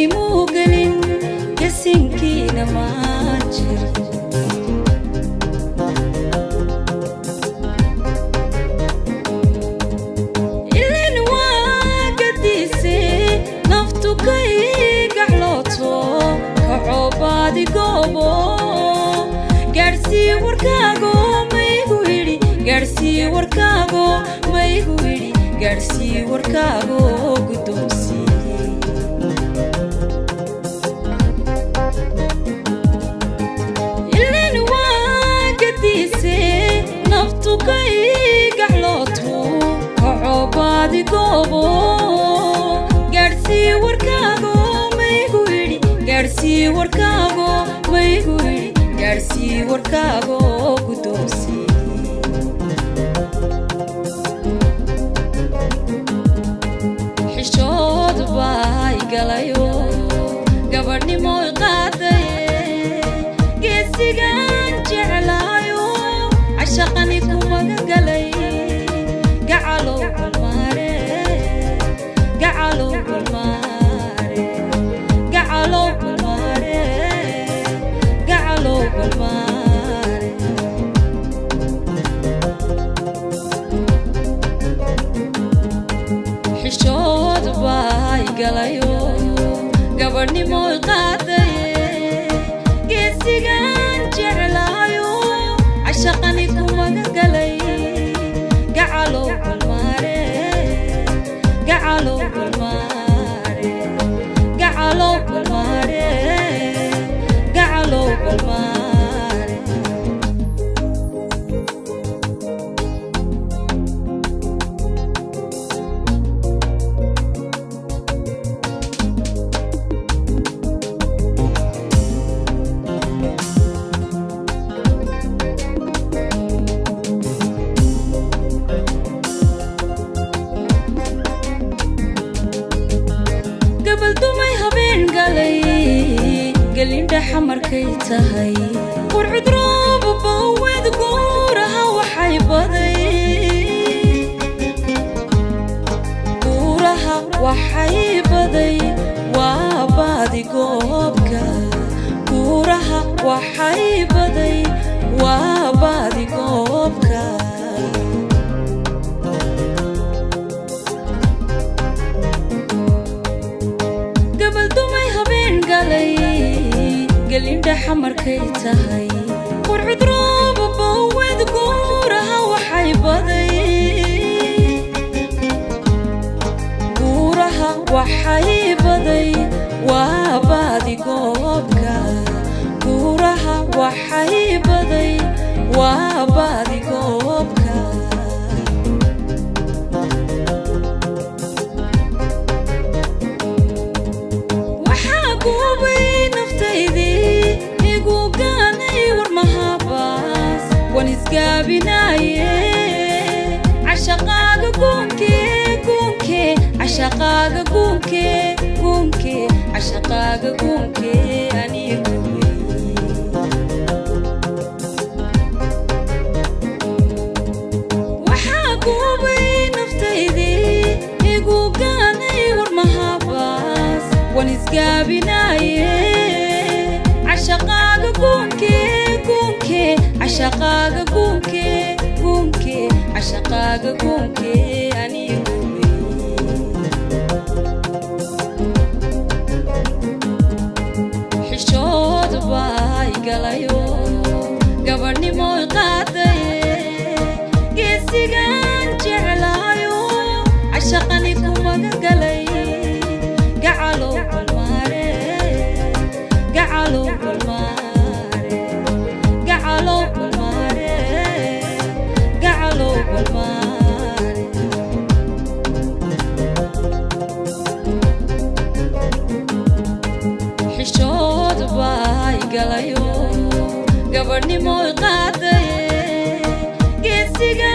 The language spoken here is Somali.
imuugelin yasinkiina ma jiro ilin waa gadiise naftu kayga xlooto kacobaadi goobo gaarsii warkaago maygu yidhi gaarsii warkaago maygu yidhi gaarsii warkaago guddoonsiiyey ilin waa gadiise naftu kayga xlooto kacobaadi goobo gaarsii warkaago maygu yidhi gaarsii warkaago maygu yidhi gaarsii warkaago guddoonsiiyey xishood baa igalayo gabadhnimo iqaadaye geesigaan jeclaayo cashaqani kumaga galay gacalow balmaare gacalow balmaare gacalow balmaare gacalow balmaare xishood baa igalayo gabadhnimo iqaadaye geesigaan jeclaayo cashaqani kumaga galay gacalow balmaare gacalow balmaare gacalow balmaare gacalow balmaare dumay habeen galay galinda xamarkay tahay qurcud roob bawed guuraha waxay baday guuraha waxay baday waa baadi goobka guuraha waxay baday waa baadi goobka dumay habeen galay galinda xamarkay tahay qurcud roob bawed guuraha waxay baday guuraha waxay baday waa baadi goobka guuraha waxay baday waa baadi goobka ونسقابنايه عشقاق كونكي كونكي عشقاق كونكي كونكي عشقاق كونكي أني كونكي وحاقوبي نفتيدي يقوقاني ورمهاباس ونسقابنايه عشقاق كونكي كونكي عشقاق كونكي كونكي عشقاق كونكي أني كونكي حشود باي قلايو قبرني مو القاطي قيسيقان جعلايو عشقاني كوما قلاي قعلو بالماري قعلو بالماري قعلو بالماري قعلو بالماري حشود باي قلايو قبرني مو القاطي قيسيقان